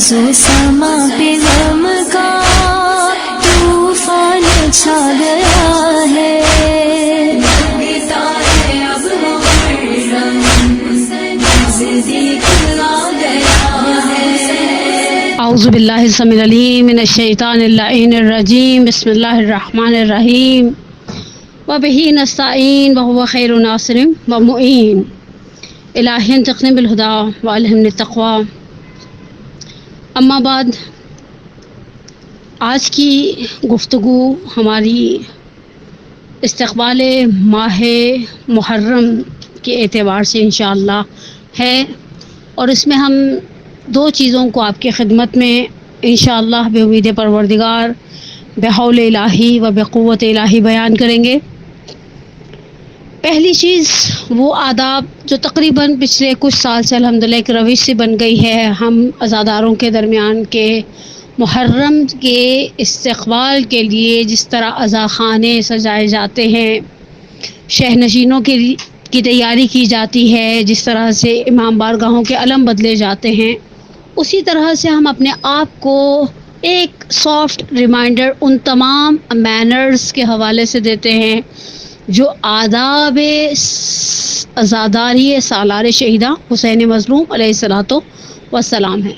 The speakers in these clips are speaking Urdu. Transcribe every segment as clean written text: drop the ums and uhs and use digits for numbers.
سو سما پہ غم کا طوفان چھا گیا ہے، لگتا ہے اب محرم نزدیک آ گیا ہے۔ اعوذ باللہ السمیع العلیم من الشیطان اللعین الرجیم، بسم اللہ الرحمن الرحیم، وبہ نستعین وہو خیر ناصر ومعین، الہی انطقنی بالہدی والہمنی التقوی۔ اما بعد، آج کی گفتگو ہماری استقبال ماہ محرم کے اعتبار سے انشاءاللہ ہے، اور اس میں ہم دو چیزوں کو آپ کی خدمت میں انشاءاللہ بے امید پروردگار بحول الہی و بقوت الہی بیان کریں گے۔ پہلی چیز وہ آداب جو تقریباً پچھلے کچھ سال سے الحمدللہ ایک روش سے بن گئی ہے، ہم عزاداروں کے درمیان کے محرم کے استقبال کے لیے جس طرح عزاخانے سجائے جاتے ہیں، شہنشینوں کی تیاری کی جاتی ہے، جس طرح سے امام بارگاہوں کے علم بدلے جاتے ہیں، اسی طرح سے ہم اپنے آپ کو ایک سافٹ ریمائنڈر ان تمام مینرز کے حوالے سے دیتے ہیں جو آداب عزاداری سالار شہیدہ حسین مظلوم علیہ السلام ہیں۔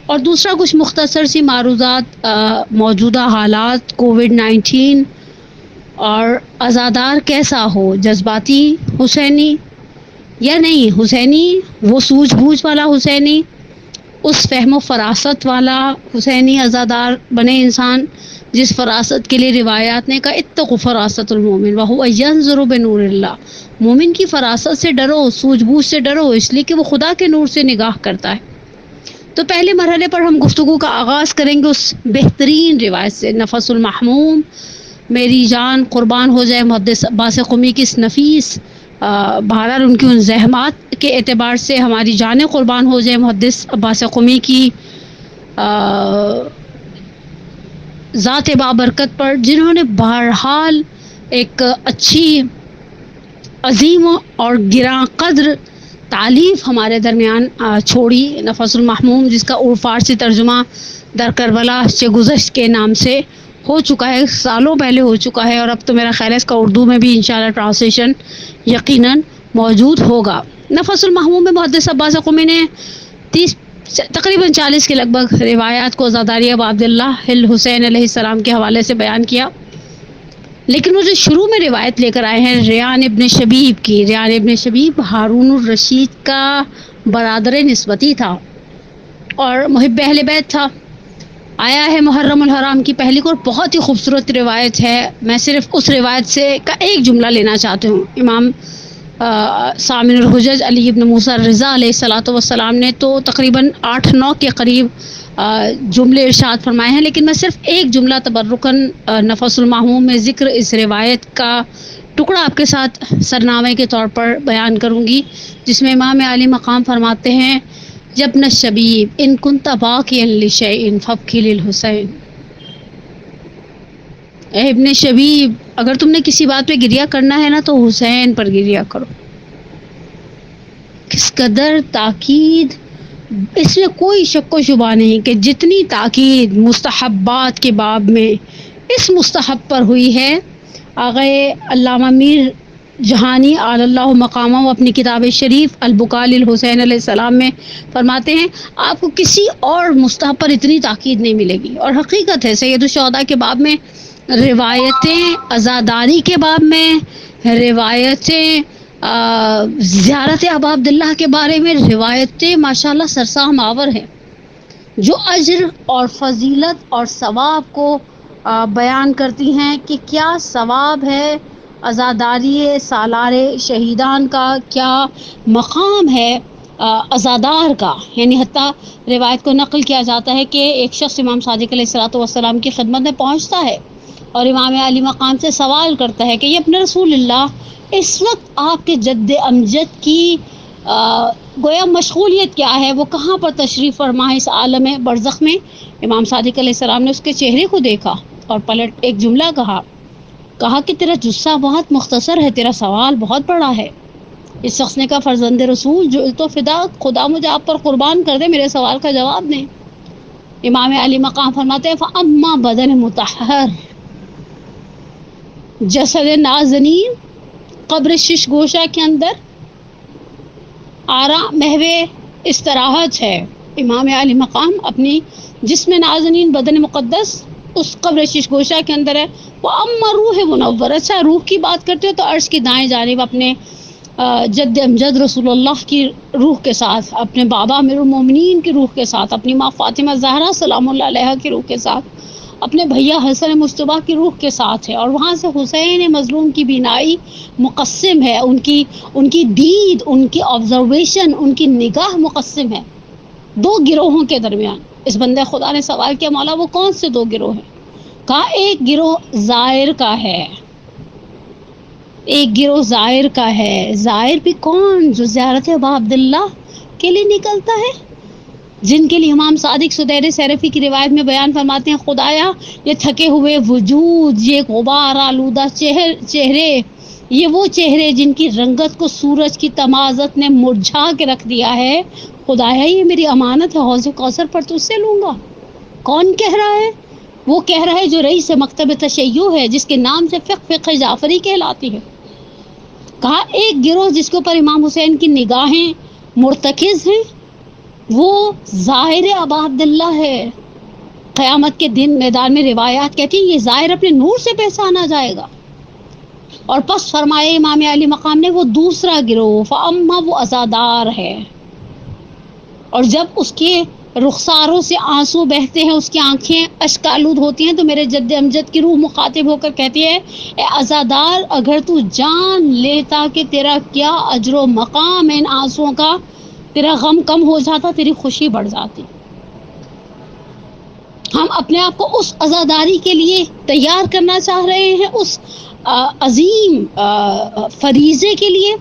اور دوسرا کچھ مختصر سی معروضات موجودہ حالات کووڈ-19 اور عزادار کیسا ہو، جذباتی حسینی یا نہیں حسینی، وہ سوجھ بوجھ والا حسینی، اس فہم و فراست والا حسینی عزادار بنے انسان جس فراست کے لیے روایات نے کہا اتقوا فراست المومن وہو ینظر بنور اللہ، مومن کی فراست سے ڈرو، سوجھ بوجھ سے ڈرو، اس لیے کہ وہ خدا کے نور سے نگاہ کرتا ہے۔ تو پہلے مرحلے پر ہم گفتگو کا آغاز کریں گے اس بہترین روایت سے، نفس المحموم، میری جان قربان ہو جائے محدث عباس قمی کی اس نفیس، بہرحال ان کی ان زحمات کے اعتبار سے ہماری جانیں قربان ہو جائے محدث عباس قمی کی ذات بابرکت پر، جنہوں نے بہرحال ایک اچھی عظیم اور گراں قدر تعلیف ہمارے درمیان چھوڑی، نفس المحموم، جس کا فارسی ترجمہ در کربلا سے گذشت کے نام سے ہو چکا ہے، سالوں پہلے ہو چکا ہے، اور اب تو میرا خیال ہے اس کا اردو میں بھی انشاءاللہ ٹرانسلیشن یقیناً موجود ہوگا۔ نفس المحموم میں محدث عباس قمی نے تقریباً 40 کے لگ بھگ روایات کو عزاداری ابو عبداللہ الحسین علیہ السلام کے حوالے سے بیان کیا، لیکن وہ جو شروع میں روایت لے کر آئے ہیں ریان ابن شبیب کی، ریان ابن شبیب ہارون الرشید کا برادر نسبتی تھا اور محب اہل بیت تھا۔ آیا ہے محرم الحرام کی پہلی کو، بہت ہی خوبصورت روایت ہے۔ میں صرف اس روایت سے کا ایک جملہ لینا چاہتی ہوں۔ امام سامن الحجج علی ابن موسیٰ الرضا علیہ السلام نے تو تقریباً 8-9 کے قریب جملے ارشاد فرمائے ہیں، لیکن میں صرف ایک جملہ تبرکاً نفس المحموم میں ذکر اس روایت کا ٹکڑا آپ کے ساتھ سرنامے کے طور پر بیان کروں گی، جس میں امام عالی مقام فرماتے ہیں جبن الشبیب ان کنت باکیا لشیء فابکی للحسین، اے ابن شبیب اگر تم نے کسی بات پہ گریہ کرنا ہے نا تو حسین پر گریہ کرو۔ کس قدر تاکید، اس میں کوئی شک و شبہ نہیں کہ جتنی تاکید مستحبات کے باب میں اس مستحب پر ہوئی ہے، آغا علامہ میر جہانی اعلی اللہ مقامہ اپنی کتاب شریف البکاء للحسین علیہ السلام میں فرماتے ہیں آپ کو کسی اور مستحب پر اتنی تاکید نہیں ملے گی، اور حقیقت ہے سید الشہداء کے باب میں روایتیں، عزاداری کے باب میں روایتیں، زیارت ابا عبداللہ کے بارے میں روایتیں ماشاءاللہ سرسام آور ہیں، جو اجر اور فضیلت اور ثواب کو بیان کرتی ہیں کہ کیا ثواب ہے عزاداری سالار شہیدان کا، کیا مقام ہے عزادار کا۔ یعنی حتیٰ روایت کو نقل کیا جاتا ہے کہ ایک شخص امام صادق علیہ السلام کی خدمت میں پہنچتا ہے اور امام علی مقام سے سوال کرتا ہے کہ یہ اپنے رسول اللہ اس وقت آپ کے جد امجد کی گویا مشغولیت کیا ہے، وہ کہاں پر تشریف فرما ہے اس عالم برزخ میں۔ امام صادق علیہ السلام نے اس کے چہرے کو دیکھا اور پلٹ ایک جملہ کہا کہ تیرا جسہ بہت مختصر ہے، تیرا سوال بہت بڑا ہے۔ اس شخص نے کہا فرزند رسول جو تو فدا، خدا مجھے آپ پر قربان کر دے، میرے سوال کا جواب دیں۔ امام علی مقام فرماتے ہیں فَأَمَّا بدن مطہر، جسد نازنین قبر شش گوشہ کے اندر آرام محو استراحت ہے۔ امام علی مقام اپنی جسم نازنین بدن مقدس اس قبر شش گوشہ کے اندر ہے۔ وہ اما روح منور، اچھا روح کی بات کرتے ہو تو عرش کی دائیں جانب اپنے جد امجد رسول اللہ کی روح کے ساتھ، اپنے بابا امیر المومنین کی روح کے ساتھ، اپنی ماں فاطمہ زہرا سلام اللہ علیہا کی روح کے ساتھ، اپنے بھیا حسن مجتبیٰ کی روح کے ساتھ ہے، اور وہاں سے حسین مظلوم کی بینائی مقسم ہے، ان کی دید، ان کی آبزرویشن، ان کی نگاہ مقسم ہے دو گروہوں کے درمیان۔ اس بندے خدا نے سوال کیا مولا وہ کون سے دو گروہ ہیں؟ کہا ایک گروہ زائر کا ہے، ایک گروہ زائر کا ہے۔ زائر بھی کون؟ جو زیارت ابا عبداللہ کے لیے نکلتا ہے، جن کے لیے امام صادق سدیر سیرفی کی روایت میں بیان فرماتے ہیں خدایا یہ تھکے ہوئے وجود، یہ غبار آلودہ چہرے، یہ وہ چہرے جن کی رنگت کو سورج کی تمازت نے مرجھا کے رکھ دیا ہے، خدایا یہ میری امانت ہے، حوض کوثر پر تجھ سے لوں گا۔ کون کہہ رہا ہے؟ وہ کہہ رہا ہے جو رئیس مکتب تشیع ہے، جس کے نام سے فقہ جعفری کہلاتی ہے۔ کہا ایک گروہ جس کے اوپر امام حسین کی نگاہیں مرتکز ہیں وہ ظاہر ابا عبداللہ ہے۔ قیامت کے دن میدان میں روایات کہتی ہیں یہ ظاہر اپنے نور سے پہچانا جائے گا۔ اور پس فرمائے امام علی مقام نے وہ دوسرا گروہ فاما وہ عزادار ہے، اور جب اس کے رخساروں سے آنسو بہتے ہیں، اس کی آنکھیں اشک آلود ہوتی ہیں، تو میرے جد امجد کی روح مخاطب ہو کر کہتی ہے اے عزادار اگر تو جان لیتا کہ تیرا کیا اجر و مقام ان آنسوؤں کا، تیرا غم کم ہو جاتا، تیری خوشی بڑھ جاتی۔ ہم اپنے آپ کو اس عزاداری کے لیے تیار کرنا چاہ رہے ہیں، اس عظیم فریضے کے لیے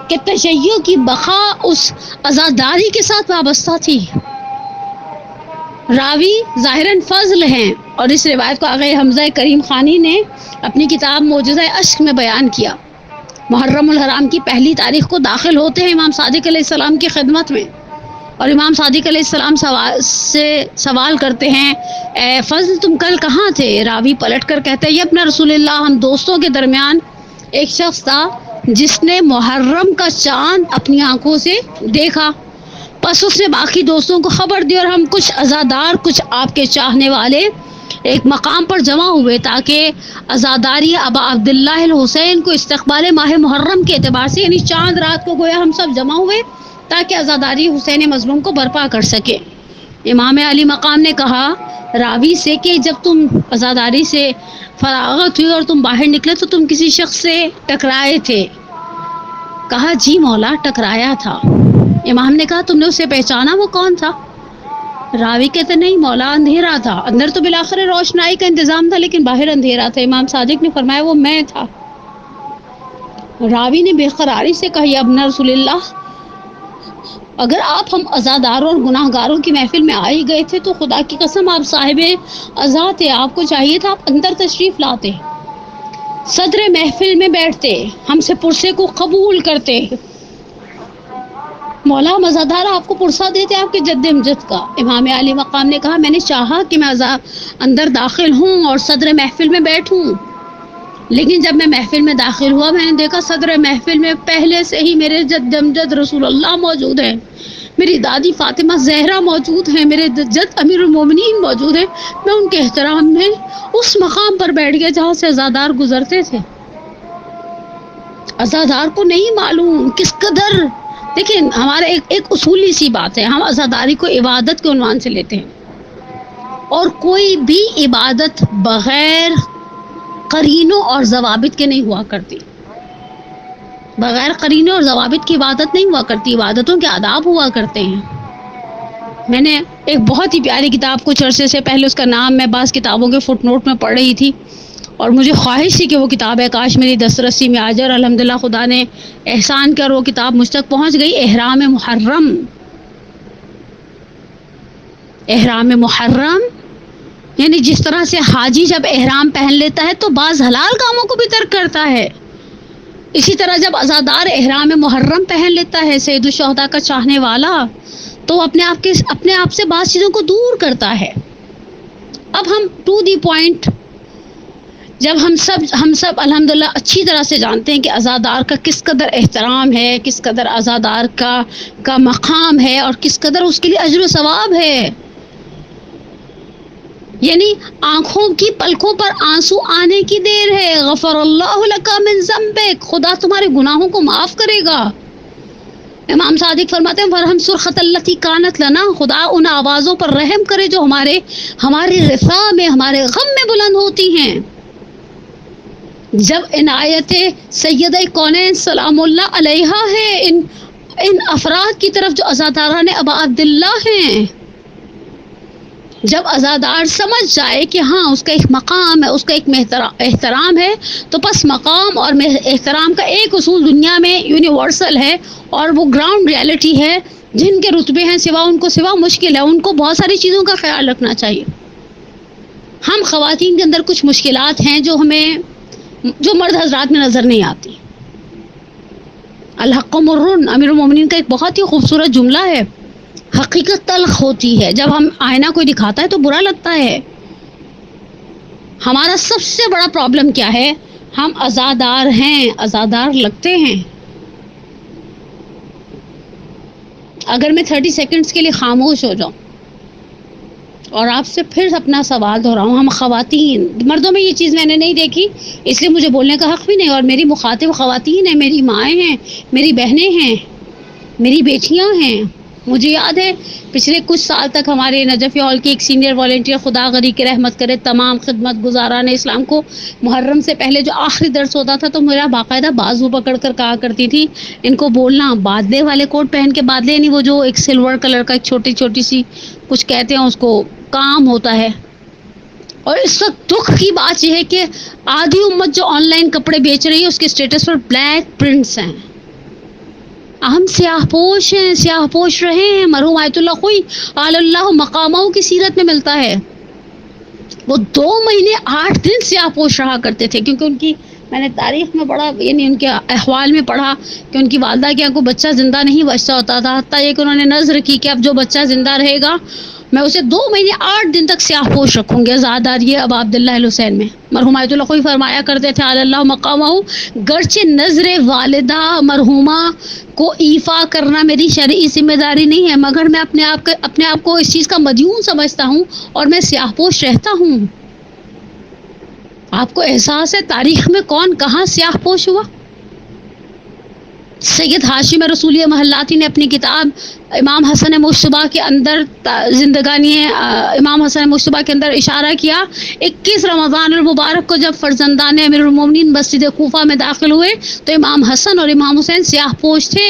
کہ تشیع کی بقا اس عزاداری کے ساتھ وابستہ تھی۔ راوی ظاہراً فضل ہیں، اور اس روایت کو آغا حمزہ کریم خانی نے اپنی کتاب معجزہ اشک میں بیان کیا۔ محرم الحرام کی پہلی تاریخ کو داخل ہوتے ہیں امام صادق علیہ السلام کی خدمت میں، اور امام صادق علیہ السلام سے سوال کرتے ہیں اے فضل تم کل کہاں تھے؟ راوی پلٹ کر کہتے ہیں یہ اپنا رسول اللہ ہم دوستوں کے درمیان ایک شخص تھا جس نے محرم کا چاند اپنی آنکھوں سے دیکھا، پس اس نے باقی دوستوں کو خبر دی، اور ہم کچھ عزادار، کچھ آپ کے چاہنے والے ایک مقام پر جمع ہوئے تاکہ عزاداری ابا عبداللہ الحسین کو استقبال ماہ محرم کے اعتبار سے، یعنی چاند رات کو گویا ہم سب جمع ہوئے تاکہ عزاداری حسین مظلوم کو برپا کر سکے۔ امام علی مقام نے کہا راوی سے کہ جب تم عزاداری سے فراغت ہوئی اور تم باہر نکلے تو تم کسی شخص سے ٹکرائے تھے؟ کہا جی مولا ٹکرایا تھا۔ امام نے کہا تم نے اسے پہچانا، وہ کون تھا؟ راوی کہتے نہیں مولا اندھیرا تھا، اندر تو بالآخر روشنائی کا انتظام تھا لیکن باہر اندھیرا تھا۔ امام صادق نے فرمایا وہ میں تھا۔ راوی نے بے قراری سے کہا یا ابن رسول اللہ اگر آپ ہم عزاداروں اور گناہ گاروں کی محفل میں آ ہی گئے تھے تو خدا کی قسم آپ صاحب عزا تھے، آپ کو چاہیے تھا آپ اندر تشریف لاتے، صدر محفل میں بیٹھتے، ہم سے پرسے کو قبول کرتے۔ مولا ہم عزادار آپ کو پرسہ دیتے آپ کے جد امجد کا۔ امام علی مقام نے کہا میں نے چاہا کہ میں اندر داخل ہوں اور صدر محفل میں بیٹھوں، لیکن جب میں محفل میں داخل ہوا میں نے دیکھا صدر محفل میں پہلے سے ہی میرے جد امجد رسول اللہ موجود ہیں، میری دادی فاطمہ زہرا موجود ہیں، میرے جد امیر المومنین موجود ہیں۔ میں ان کے احترام میں اس مقام پر بیٹھ گیا جہاں سے عزادار گزرتے تھے۔ عزادار کو نہیں معلوم کس قدر، دیکھیں ہمارا ایک اصولی سی بات ہے، ہم عزاداری کو عبادت کے عنوان سے لیتے ہیں، اور کوئی بھی عبادت بغیر قرینوں اور ضوابط کے نہیں ہوا کرتی، بغیر قرینوں اور ضوابط کی عبادت نہیں ہوا کرتی، عبادتوں کے آداب ہوا کرتے ہیں۔ میں نے ایک بہت ہی پیاری کتاب کچھ عرصے سے پہلے، اس کا نام میں بعض کتابوں کے فٹ نوٹ میں پڑھ رہی تھی، اور مجھے خواہش تھی کہ وہ کتاب ہے کاش میری دسترسی میں آ جائے، اور الحمدللہ خدا نے احسان کیا اور وہ کتاب مجھ تک پہنچ گئی۔ احرام محرم، احرام محرم یعنی جس طرح سے حاجی جب احرام پہن لیتا ہے تو بعض حلال کاموں کو بھی ترک کرتا ہے، اسی طرح جب عزادار احرام محرم پہن لیتا ہے سید الشہداء کا چاہنے والا تو اپنے آپ سے بعض چیزوں کو دور کرتا ہے. اب ہم ٹو دی پوائنٹ، جب ہم سب الحمدللہ اچھی طرح سے جانتے ہیں کہ عزادار کا کس قدر احترام ہے، کس قدر عزادار کا مقام ہے، اور کس قدر اس کے لیے اجر و ثواب ہے. یعنی آنکھوں کی پلکوں پر آنسو آنے کی دیر ہے. غفر اللہ لک من ذنبک، خدا تمہارے گناہوں کو معاف کرے گا. امام صادق فرماتے ہیں ورحم سرخط التی کانت لنا، خدا ان آوازوں پر رحم کرے جو ہمارے رثا میں، ہمارے غم میں بلند ہوتی ہیں. جب عنایت سیدہ کونین سلام اللہ علیہا ہے ان افراد کی طرف جو عزاداران ابا عبداللہ ہیں، جب عزادار سمجھ جائے کہ ہاں اس کا ایک مقام ہے، اس کا ایک احترام ہے، تو بس مقام اور احترام کا ایک اصول دنیا میں یونیورسل ہے، اور وہ گراؤنڈ ریالٹی ہے. جن کے رتبے ہیں ان کو سوا مشکل ہے، ان کو بہت ساری چیزوں کا خیال رکھنا چاہیے. ہم خواتین کے اندر کچھ مشکلات ہیں جو مرد حضرات میں نظر نہیں آتی. الحق مرن، امیر المومنین کا ایک بہت ہی خوبصورت جملہ ہے. حقیقت تلخ ہوتی ہے. جب ہم آئینہ کوئی دکھاتا ہے تو برا لگتا ہے. ہمارا سب سے بڑا پرابلم کیا ہے؟ ہم عزادار ہیں، عزادار لگتے ہیں. اگر میں 30 سیکنڈز کے لیے خاموش ہو جاؤں اور آپ سے پھر اپنا سوال دہراؤں، ہم خواتین، مردوں میں یہ چیز میں نے نہیں دیکھی اس لیے مجھے بولنے کا حق بھی نہیں، اور میری مخاطب خواتین ہیں، میری مائیں ہیں، میری بہنیں ہیں، میری بیٹیاں ہیں. مجھے یاد ہے پچھلے کچھ سال تک ہمارے نجف ہال کی ایک سینئر والنٹیئر، خدا غنی کی رحمت کرے، تمام خدمت گزاران اسلام کو محرم سے پہلے جو آخری درس ہوتا تھا تو میرا باقاعدہ بازو پکڑ کر کہا کرتی تھی ان کو بولنا، بادلے والے کوٹ پہن کے، بادلے یعنی وہ جو ایک سلور کلر کا ایک چھوٹی سی کچھ کہتے ہیں اس کو، کام ہوتا ہے. اور اس وقت دکھ کی بات یہ ہے کہ آدھی امت جو آن لائن کپڑے بیچ رہی ہے اس کے اسٹیٹس پر بلیک پرنٹس ہیں. ہم سیاہ پوش ہیں، سیاہ پوش رہے ہیں. مرحوم آیت اللہ خوئی آل اللہ مقامہ کی سیرت میں ملتا ہے، وہ 2 مہینے 8 دن سیاہ پوش رہا کرتے تھے، کیونکہ ان کی، میں نے تاریخ میں پڑھا، یعنی ان کے احوال میں پڑھا کہ ان کی والدہ کے یہاں کوئی بچہ زندہ نہیں بچتا ہوتا تھا، حتیٰ یہ کہ انہوں نے نذر کی کہ اب جو بچہ زندہ رہے گا میں اسے 2 مہینے 8 دن تک سیاہ پوش رکھوں گی. عزادار یہ ابا عبداللہ الحسین میں مرحوم آیت اللہ خوئی فرمایا کرتے تھے آل اللہ مقامہ، گرچہ نظر والدہ مرحومہ کو ایفا کرنا میری شرعی ذمہ داری نہیں ہے، مگر میں اپنے آپ کو اس چیز کا مدیون سمجھتا ہوں اور میں سیاہ پوش رہتا ہوں. آپ کو احساس ہے تاریخ میں کون کہاں سیاہ پوش ہوا؟ سید ہاشم رسولی محلاتی نے اپنی کتاب امام حسن مجتبیٰ کے اندر زندگانی امام حسن مجتبیٰ کے اندر اشارہ کیا، 21 رمضان المبارک کو جب فرزندان امیر المومنین مسجد کوفہ میں داخل ہوئے تو امام حسن اور امام حسین سیاہ پوش تھے.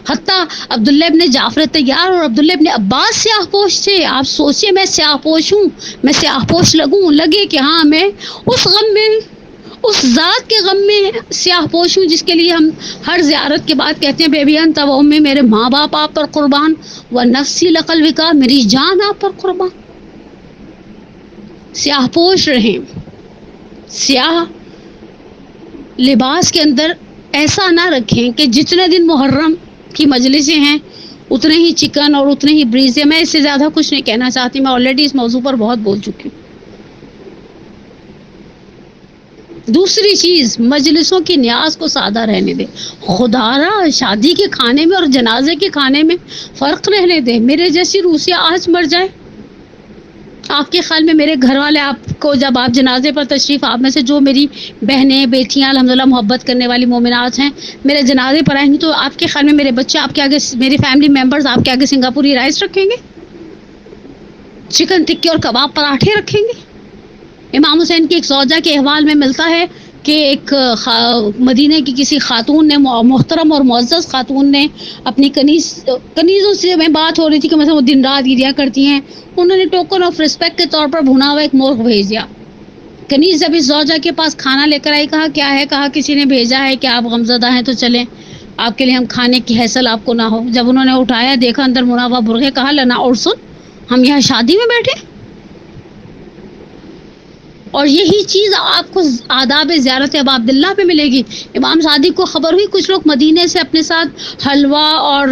حتیٰ عبداللہ ابن جعفر طیار اور عبداللہ ابن عباس سیاہ پوش تھے. آپ سوچئے میں سیاہ پوش ہوں، میں سیاہ پوش لگے کہ ہاں میں اس غم میں، اس ذات کے غم میں سیاہ پوش ہوں جس کے لیے ہم ہر زیارت کے بعد کہتے ہیں بے بی انت و امی، میرے ماں باپ آپ پر قربان، و نفسی لقلبک، میری جان آپ پر قربان. سیاہ پوش رہیں. سیاہ لباس کے اندر ایسا نہ رکھیں کہ جتنے دن محرم کی مجلسیں ہیں اتنے ہی چکن اور اتنے ہی بریزیں. میں اس سے زیادہ کچھ نہیں کہنا چاہتی، میں آلریڈی اس موضوع پر بہت بول چکی ہوں. دوسری چیز، مجلسوں کی نیاز کو سادہ رہنے دے. خدا را شادی کے کھانے میں اور جنازے کے کھانے میں فرق رہنے دے. میرے جیسی روسیہ آج مر جائے، آپ کے خیال میں میرے گھر والے آپ کو جب آپ جنازے پر تشریف، آپ میں سے جو میری بہنیں بیٹیاں الحمدللہ محبت کرنے والی مومنات ہیں میرے جنازے پر آئیں گی تو آپ کے خیال میں میرے بچے آپ کے آگے، میری فیملی ممبرز آپ کے آگے سنگاپوری رائس رکھیں گے، چکن ٹکی اور کباب پراٹھے رکھیں گے؟ امام حسین کی ایک زوجہ کے احوال میں ملتا ہے کہ ایک مدینہ کی کسی خاتون نے، محترم اور معزز خاتون نے اپنی کنیزوں سے میں بات ہو رہی تھی کہ مثلا وہ دن رات گریا کرتی ہیں، انہوں نے ٹوکن آف رسپیکٹ کے طور پر بھنا ہوا ایک مرغ بھیج دیا. کنیز جب اس زوجہ کے پاس کھانا لے کر آئی، کہا کیا ہے؟ کہا کسی نے بھیجا ہے کہ آپ غمزدہ ہیں تو چلیں آپ کے لیے ہم کھانے کی حیثل آپ کو نہ ہو. جب انہوں نے اٹھایا دیکھا اندر بھنا ہوا مرغ ہے، کہا لنا اور سن، ہم یہاں شادی میں بیٹھے. اور یہی چیز آپ کو آداب زیارت ابا عبداللہ پہ ملے گی. امام صادق کو خبر ہوئی کچھ لوگ مدینے سے اپنے ساتھ حلوہ اور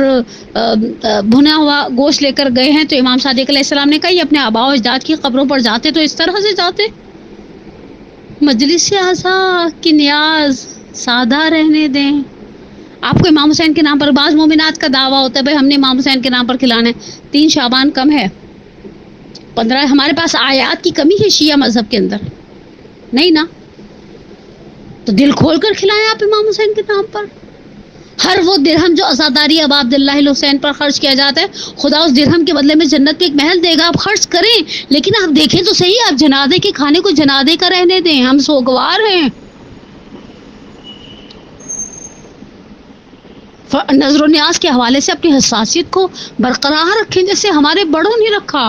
بھنا ہوا گوشت لے کر گئے ہیں, تو امام صادق علیہ السلام نے کہا یہ اپنے آباء و اجداد کی قبروں پر جاتے تو اس طرح سے جاتے. مجلس اعضا کی نیاز سادہ رہنے دیں. آپ کو امام حسین کے نام پر بعض مومنات کا دعویٰ ہوتا ہے بھائی ہم نے امام حسین کے نام پر کھلانا ہے. 3 شعبان کم ہے, 15 ہمارے پاس آیات کی کمی ہے شیعہ مذہب کے اندر نہیں نا, تو دل کھول کر کھلائیں آپ امام حسین کے نام پر. ہر وہ درہم جو عزاداری ابا عبداللہ الحسین پر خرچ کیا جاتا ہے خدا اس درہم کے بدلے میں جنت میں ایک محل دے گا. آپ خرچ کریں, لیکن آپ دیکھیں تو صحیح, آپ جنازے کے کھانے کو جنازے کا رہنے دیں. ہم سوگوار ہیں. نظر و نیاز کے حوالے سے اپنی حساسیت کو برقرار رکھیں جیسے ہمارے بڑوں نے رکھا.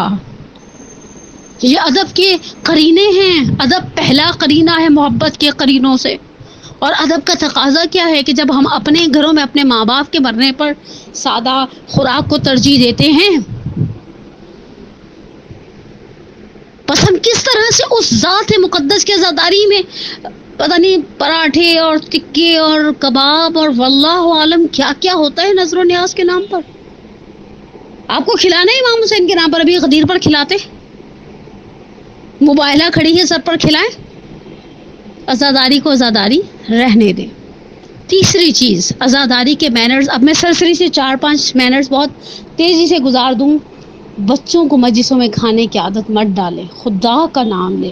یہ ادب کے قرینے ہیں. ادب پہلا قرینہ ہے محبت کے قرینوں سے. اور ادب کا تقاضا کیا ہے کہ جب ہم اپنے گھروں میں اپنے ماں باپ کے مرنے پر سادہ خوراک کو ترجیح دیتے ہیں, پسند کس طرح سے اس ذات مقدس کے عزاداری میں پتہ نہیں پراٹھے اور ٹکے اور کباب اور واللہ عالم کیا کیا ہوتا ہے نظر و نیاز کے نام پر. آپ کو کھلانا ہے امام حسین کے نام پر, ابھی غدیر پر کھلاتے, موبائلہ کھڑی ہے سر پر کھلائیں. عزاداری کو عزاداری رہنے دیں. تیسری چیز عزاداری کے مینرز. اب میں سرسری سے 4-5 مینرز بہت تیزی سے گزار دوں. بچوں کو مجلسوں میں کھانے کی عادت مت ڈالیں, خدا کا نام لیں.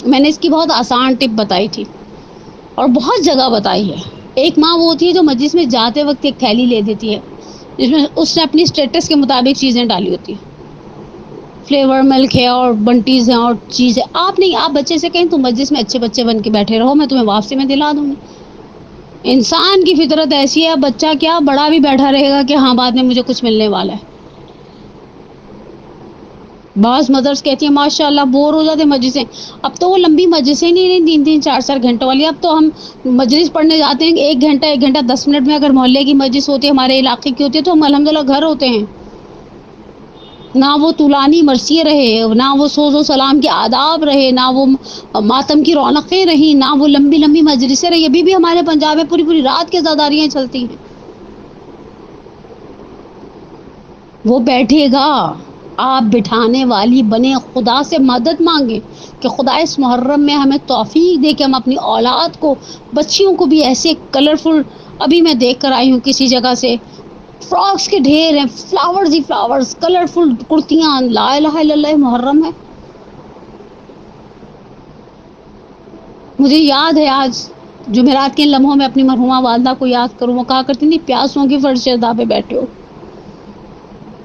میں نے اس کی بہت آسان ٹپ بتائی تھی اور بہت جگہ بتائی ہے. ایک ماں وہ ہوتی ہے جو مجلس میں جاتے وقت ایک تھیلی لے دیتی ہے جس میں اس نے اپنی اسٹیٹس کے مطابق چیزیں ڈالی ہوتی ہیں. فلیور ملک ہے اور بنٹیز ہیں اور چیز ہے. آپ نہیں, آپ بچے سے کہیں تم مجلس میں اچھے بچے بن کے بیٹھے رہو, میں تمہیں واپسی میں دلا دوں گی. انسان کی فطرت ایسی ہے, بچہ کیا بڑا بھی بیٹھا رہے گا کہ ہاں بعد میں مجھے کچھ ملنے والا ہے. بعض مدرس کہتی ہیں ماشاء اللہ بور ہو جاتے مجلسیں. اب تو وہ لمبی مجلسیں نہیں رہی 3-3 4-4 گھنٹوں والی. اب تو ہم مجلس پڑھنے جاتے ہیں 1 گھنٹہ 10 منٹ میں. اگر محلے کی مجلس ہوتی ہے, ہمارے علاقے کی ہوتی ہے, تو ہم الحمدللہ گھر ہوتے ہیں. نہ وہ طولانی مرثیے رہے, نہ وہ سوز و سلام کے آداب رہے, نہ وہ ماتم کی رونقیں رہیں, نہ وہ لمبی لمبی مجلسیں رہی. ابھی بھی ہمارے پنجاب میں پوری پوری رات کے عزاداریاں چلتی ہیں. وہ بیٹھے گا, آپ بٹھانے والی بنے, خدا سے مدد مانگے کہ خدا اس محرم میں ہمیں توفیق دے کہ ہم اپنی اولاد کو, بچیوں کو بھی ایسے کلرفل. ابھی میں دیکھ کر آئی ہوں کسی جگہ سے, فراکس کے ڈھیر ہیں, فلاورز ہی فلاورز, کلرفل کرتیاں. لا الہ الا اللہ, محرم ہے. مجھے یاد ہے آج جمعرات کے لمحوں میں اپنی مرحومہ والدہ کو یاد کروں. وہ کہا کرتی تھی پیاسوں کی فرش ادا پہ بیٹھے ہو.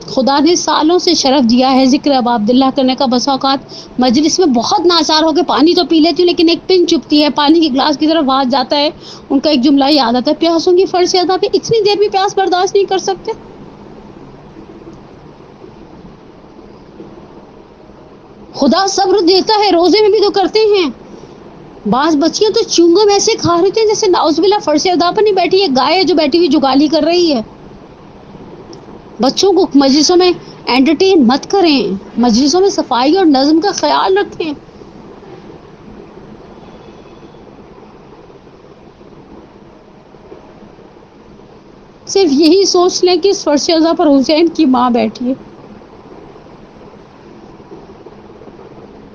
خدا نے سالوں سے شرف دیا ہے ذکر ابا عبداللہ کرنے کا. بسا اوقات مجلس میں بہت ناچار ہو کے پانی تو پی لیتی ہوں, لیکن ایک پن چپتی ہے, پانی کے گلاس کی طرف ہاتھ جاتا ہے, ان کا ایک جملہ یاد آتا ہے, پیاسوں کی فرش ادا پہ اتنی دیر بھی پیاس برداشت نہیں کر سکتے. خدا صبر دیتا ہے, روزے میں بھی تو کرتے ہیں. بعض بچیاں تو چونگم ایسے کھا رہی تھیں جیسے ناؤز باللہ فرش ادا پر نہیں بیٹھی ہے, گائے جو بیٹھی ہوئی جگالی کر رہی ہے. بچوں کو مجلسوں میں انٹرٹین مت کریں, مجلسوں میں صفائی اور نظم کا خیال رکھیں. صرف یہی سوچ لیں کہ اس فرش ادا پر حسین کی ماں بیٹھی ہے.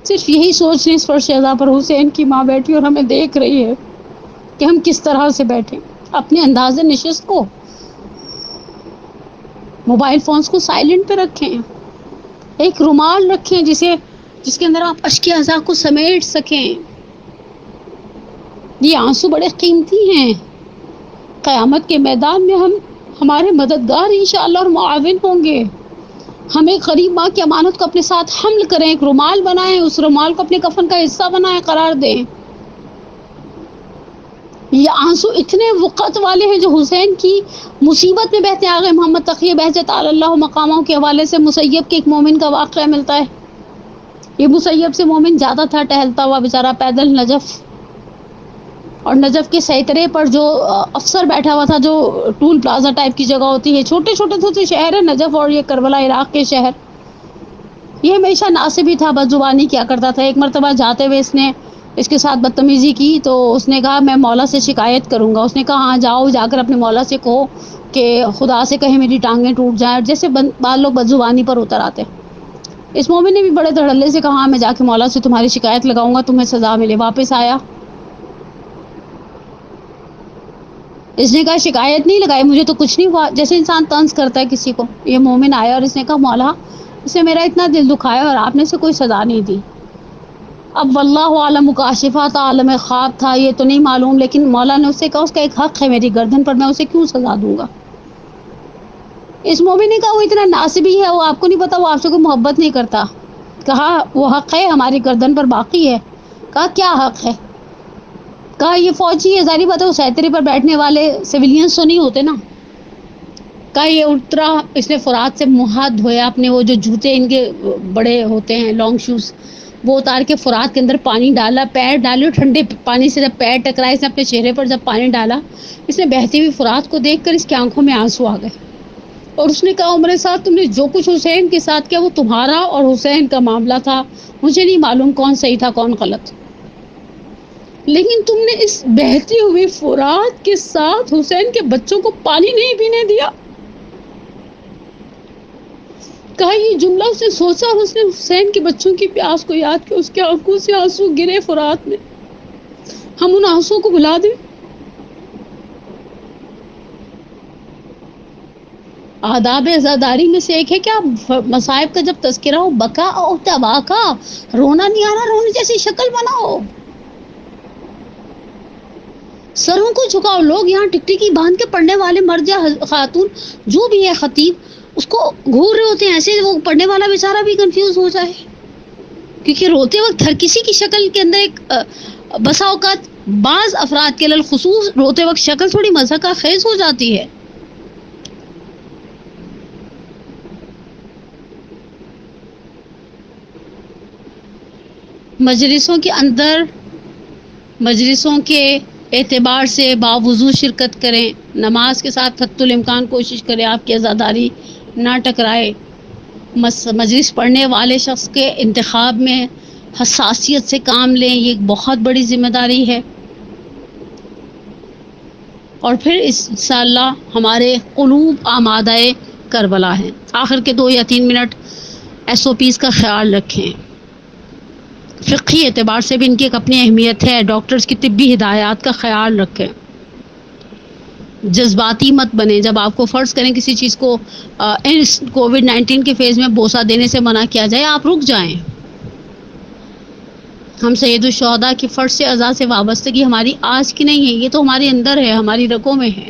صرف یہی سوچ لیں اس فرش ادا پر حسین کی ماں بیٹھی اور ہمیں دیکھ رہی ہے کہ ہم کس طرح سے بیٹھیں. اپنے انداز نشست کو, موبائل فونز کو سائلنٹ پہ رکھیں. ایک رومال رکھیں جس کے اندر آپ اشک اعضاء کو سمیٹ سکیں. یہ آنسو بڑے قیمتی ہیں. قیامت کے میدان میں ہم ہمارے مددگار انشاءاللہ اور معاون ہوں گے. ہم ایک غریب ماں کی امانت کو اپنے ساتھ حمل کریں, ایک رومال بنائیں, اس رومال کو اپنے کفن کا حصہ بنائیں, قرار دیں. یہ آنسو اتنے وقت والے ہیں جو حسین کی مصیبت میں بہتے آ گئے. محمد تقی بہجت تعالی اللہ مقاموں کے حوالے سے مسیب کے ایک مومن کا واقعہ ملتا ہے. یہ مسیب سے مومن جاتا تھا ٹہلتا ہوا بیچارہ پیدل نجف, اور نجف کے سیطرے پر جو افسر بیٹھا ہوا تھا, جو ٹول پلازا ٹائپ کی جگہ ہوتی ہے, چھوٹے چھوٹے شہر ہے نجف اور یہ کربلا عراق کے شہر, یہ ہمیشہ ناصب ہی تھا، بدزبانی کیا کرتا تھا. ایک مرتبہ جاتے ہوئے اس نے اس کے ساتھ بدتمیزی کی تو اس نے کہا میں مولا سے شکایت کروں گا. اس نے کہا ہاں جاؤ، جا کر اپنے مولا سے کہو کہ خدا سے کہیں میری ٹانگیں ٹوٹ جائیں. اور جیسے بعض لوگ بدزبانی پر اتر آتے. اس مومن نے بھی بڑے دھڑلے سے کہا میں جا کے مولا سے تمہاری شکایت لگاؤں گا، تمہیں سزا ملے. واپس آیا، اس نے کہا شکایت نہیں لگائی، مجھے تو کچھ نہیں ہوا. جیسے انسان طنز کرتا ہے کسی کو. یہ مومن آیا اور اس نے کہا مولا اسے میرا اتنا دل دکھایا اور آپ نے اسے کوئی سزا نہیں دی. اب واللہ عالم مکاشفہ تھا، عالم خواب تھا، یہ تو نہیں معلوم، لیکن مولا نے اس سے کہا اس کا ایک حق ہے میری گردن پر، میں اسے کیوں سزا دوں گا. اس مومن نے کہا وہ اتنا ناصبی ہے، وہ آپ کو نہیں پتا، وہ آپ سے کوئی محبت نہیں کرتا. کہا وہ حق ہے ہماری گردن پر باقی ہے. کہا کیا حق ہے؟ کہا یہ فوجی ہے، ظاہری بات ہے وہ سیطرے پر بیٹھنے والے سویلینز تو نہیں ہوتے نا. کہا یہ اترا، اس نے فرات سے منہ ہاتھ دھویا اپنے، وہ جو جوتے ان کے بڑے ہوتے ہیں لانگ شوز، وہ اتار کے فرات کے اندر پانی ڈالا، پیر ڈالے، ٹھنڈے پانی سے جب پیر ٹکرائے اس نے اپنے چہرے پر جب پانی ڈالا، اس نے بہتی ہوئی فرات کو دیکھ کر اس کی آنکھوں میں آنسو آ گئے. اور اس نے کہا عمر صاحب تم نے جو کچھ حسین کے ساتھ کیا وہ تمہارا اور حسین کا معاملہ تھا، مجھے نہیں معلوم کون صحیح تھا کون غلط، لیکن تم نے اس بہتی ہوئی فرات کے ساتھ حسین کے بچوں کو پانی نہیں پینے دیا. کہا یہ جملہ اس نے سوچا اور اس نے حسین کے بچوں کی پیاس کو یاد کیا. اس کے آنکھوں سے آنسو گرے فرات میں. ہم ان آنسو کو بھلا دیں. آداب عزاداری میں سے ایک ہے کہ آپ مصائب کا جب تذکرہ ہو بکا او تباکا، رونا نہیں آ رہا، رونے جیسی شکل بناؤ، سروں کو جھکاؤ. لوگ یہاں ٹکٹکی باندھ کے پڑھنے والے مرجع خاتون جو بھی ہے خطیب اس کو گھور رہے ہوتے ہیں ایسے وہ پڑھنے والا بیچارہ بھی کنفیوز ہو جائے، کیونکہ روتے وقت ہر کسی کی شکل کے اندر ایک بسا اوقات بعض افراد کے للخصوص روتے وقت شکل تھوڑی مضحکہ خیز ہو جاتی ہے. مجلسوں کے اندر مجلسوں کے اعتبار سے باوضو شرکت کریں، نماز کے ساتھ حتی الامکان کوشش کریں آپ کی عزاداری نہ ٹکرائے. مجلس پڑھنے والے شخص کے انتخاب میں حساسیت سے کام لیں، یہ ایک بہت بڑی ذمہ داری ہے. اور پھر انشاءاللہ ہمارے قلوب آمادہ کربلا ہیں. آخر کے 2 یا 3 منٹ SOPs کا خیال رکھیں. فقہی اعتبار سے بھی ان کی ایک اپنی اہمیت ہے. ڈاکٹرز کی طبی ہدایات کا خیال رکھیں. جذباتی مت بنے. جب آپ کو فرض کریں کسی چیز کو کووڈ-19 کے فیز میں بوسہ دینے سے منع کیا جائے، آپ رک جائیں. ہم سید الشہداء کی فرض سے اعضاء سے وابستگی ہماری آج کی نہیں ہے، یہ تو ہمارے اندر ہے، ہماری رگوں میں ہے.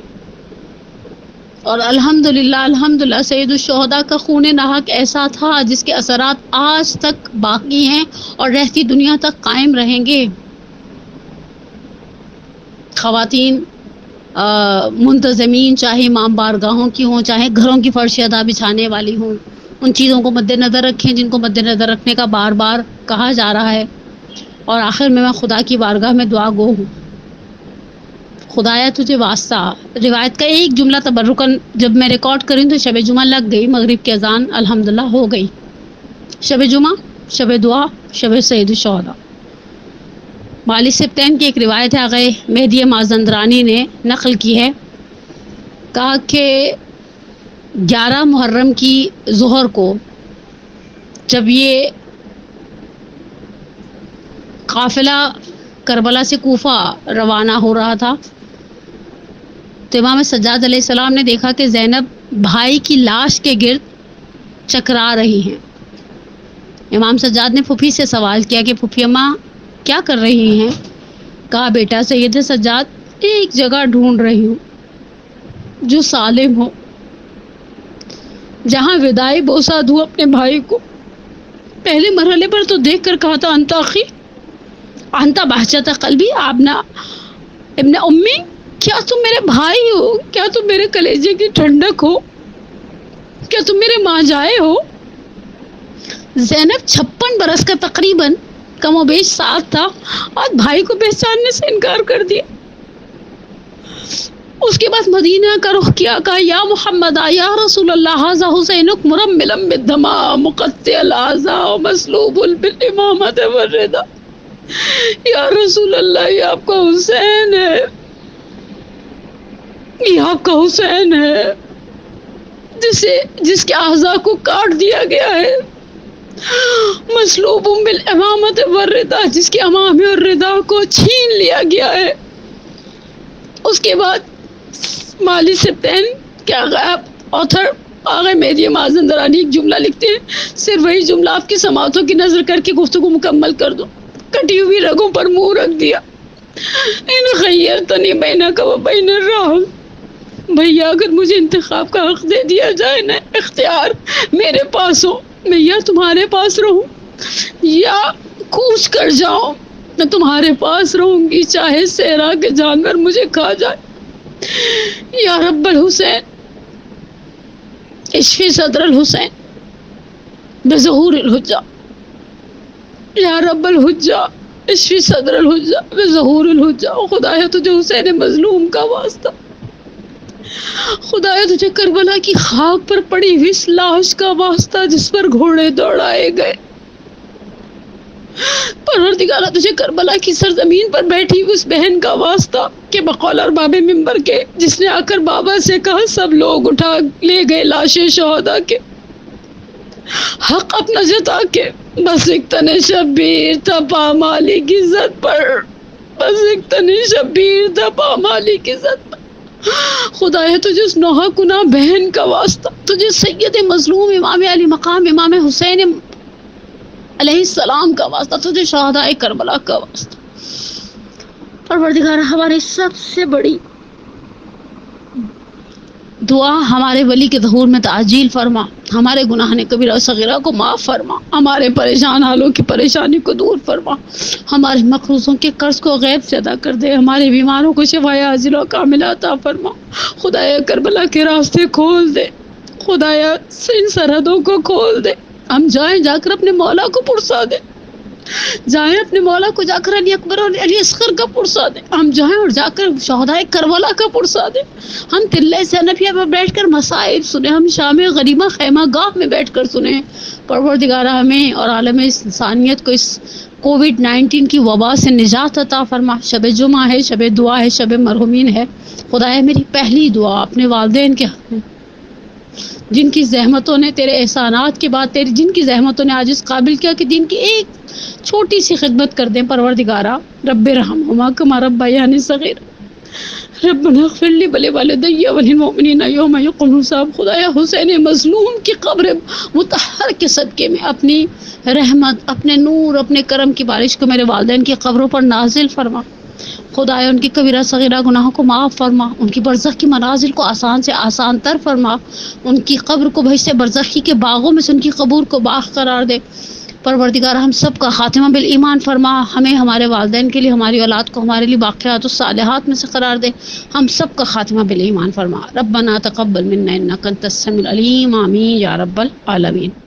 اور الحمدللہ سید الشہداء کا خون ناحق ایسا تھا جس کے اثرات آج تک باقی ہیں اور رہتی دنیا تک قائم رہیں گے. خواتین منتظمین چاہے امام بارگاہوں کی ہوں، چاہے گھروں کی فرش ادا بچھانے والی ہوں، ان چیزوں کو مد نظر رکھیں جن کو مد نظر رکھنے کا بار بار کہا جا رہا ہے. اور آخر میں خدا کی بارگاہ میں دعا گو ہوں، خدایا تجھے واسطہ. روایت کا ایک جملہ تبرکن جب میں ریکارڈ کروں تو شب جمعہ لگ گئی، مغرب کی اذان الحمدللہ ہو گئی. شب جمعہ، شب دعا، شب سید الشہداء. مالی سبتین کی ایک روایت ہے، آقا مہدی مازندرانی نے نقل کی ہے، کہا کہ 11 محرم کی ظہر کو جب یہ قافلہ کربلا سے کوفہ روانہ ہو رہا تھا تو امام سجاد علیہ السلام نے دیکھا کہ زینب بھائی کی لاش کے گرد چکرا رہی ہیں. امام سجاد نے پھوپھی سے سوال کیا کہ پھوپھی اماں کیا کر رہی ہیں؟ کہا بیٹا سید سجاد ایک جگہ ڈھونڈ رہی ہوں جو سالم ہو، جہاں وداعی بوسہ دوں اپنے بھائی کو. پہلے مرحلے پر تو دیکھ کر کہا تھا انت اخی انت بہجت قلبی، آبنا ابن امی، کیا تم میرے بھائی ہو، کیا تم میرے کلیجے کی ٹھنڈک ہو، کیا تم میرے ماجائے ہو. زینب 56 برس کا تقریباً کم و بیش ساتھ تھا اور بھائی کو پہچاننے سے انکار کر دیا. اس کے بعد مدینہ کا رخ کیا، کہا یا محمد یا رسول اللہ ھذا حسینک مرملا بالدماء مقطع الاعضاء مسلوب بالامامۃ والرضا. یا رسول اللہ یہ آپ کا حسین ہے، یہ آپ کا حسین ہے جس کے اعضاء کو کاٹ دیا گیا ہے، مسلوب بالامامۃ والرضا جس کے امامے اور رضا کو چھین لیا گیا ہے. اس کے بعد مالی سبتین کیا غیب آتھر آغا مہدی مازندرانی ایک جملہ لکھتے ہیں، صرف وہی جملہ آپ کی سماعتوں کی نظر کر کے گفتگو مکمل کر دو. کٹی ہوئی رگوں پر منہ رکھ دیا. ان خیرتنی بینک و بین الرحل، بھیا اگر مجھے انتخاب کا حق دے دیا جائے نا، اختیار میرے پاس ہو، میں یا تمہارے پاس رہوں یا کوچ کر جاؤں، میں تمہارے پاس رہوں گی چاہے صحرا کے جانور مجھے کھا جائے. یا رب الحسین اشفی صدر الحسین بظہور الحجہ، یا رب الحجہ اشفی صدر الحجہ بظہور الحجہ. خدایا تجھے حسین مظلوم کا واسطہ، خدایا تجھے کربلا کی خاک پر پڑی ہوئی اس لاش کا واسطہ جس پر گھوڑے دوڑائے گئے. پروردگارہ تجھے کربلا کی سرزمین پر بیٹھی ہوئی اس بہن کا واسطہ کہ بقول ارباب منبر کے جس نے آ کر بابا سے کہا سب لوگ اٹھا لے گئے لاشیں شہدا کے، حق اپنا جتا کے بس ایک تن شبیر تھا پامالی کی عزت پر، بس ایک تن شبیر تھا پامالی کی عزت پر. خدایا تجھے اس نوحہ کناں بہن کا واسطہ، تجھے سید مظلوم امام علی مقام امام حسین علیہ السلام کا واسطہ، تجھے شہداء کربلا کا واسطہ. پروردگار ہماری سب سے بڑی دعا ہمارے ولی کے ظہور میں تعجیل فرما، ہمارے گناہ کبیرہ و صغیرہ کو معاف فرما، ہمارے پریشان حالوں کی پریشانی کو دور فرما، ہمارے مقروضوں کے قرض کو غیب سے ادا کر دے، ہمارے بیماروں کو شفائے عاجلہ و کاملہ عطا فرما. خدایا کربلا کے راستے کھول دے، خدایا ان سرحدوں کو کھول دے. ہم جائیں جا کر اپنے مولا کو پرسا دے، جائیں اپنے مولا کو جا کر علی اکبر اور علی اصغر کا پرسا دے. ہم جائیں اور جا کر شہداء کربلا کا پرسا دے. ہم تلہ سنفیہ پر بیٹھ کر مصائب سنیں، ہم شام غریبہ خیمہ گاہ میں بیٹھ کر سنیں. پروردگارہ ہمیں اور عالم انسانیت کو اس کووڈ-19 کی وبا سے نجات عطا فرما. شب جمعہ ہے، شب دعا ہے، شب مرحومین ہے. خدایا میری پہلی دعا اپنے والدین کے حق میں، جن کی زحمتوں نے تیرے احسانات کے بعد جن کی زحمتوں نے آج اس قابل کیا کہ دین کی ایک چھوٹی سی خدمت کر دیں. پروردگارہ رب ارحمہما کما ربیانی صغیرا، ربنا اغفر لی ولوالدی وللمؤمنین یوم یقوم الحساب. خدایا حسین مظلوم کی قبر مطہر کے صدقے میں اپنی رحمت، اپنے نور، اپنے کرم کی بارش کو میرے والدین کی قبروں پر نازل فرما. خدایا ان کی کبیرہ صغیرہ گناہوں کو معاف فرما، ان کی برزخ کی منازل کو آسان سے آسان تر فرما، ان کی قبر کو بہشت برزخی کے باغوں میں سے ان کی قبور کو باغ قرار دے. پروردگار ہم سب کا خاتمہ بالایمان فرما، ہمیں، ہمارے والدین کے لیے، ہماری اولاد کو ہمارے لیے باقیات الصالحات میں سے قرار دے. ہم سب کا خاتمہ بالایمان فرما. ربنا تقبل منا انک انت السمیع العلیم، آمین یا رب العالمین.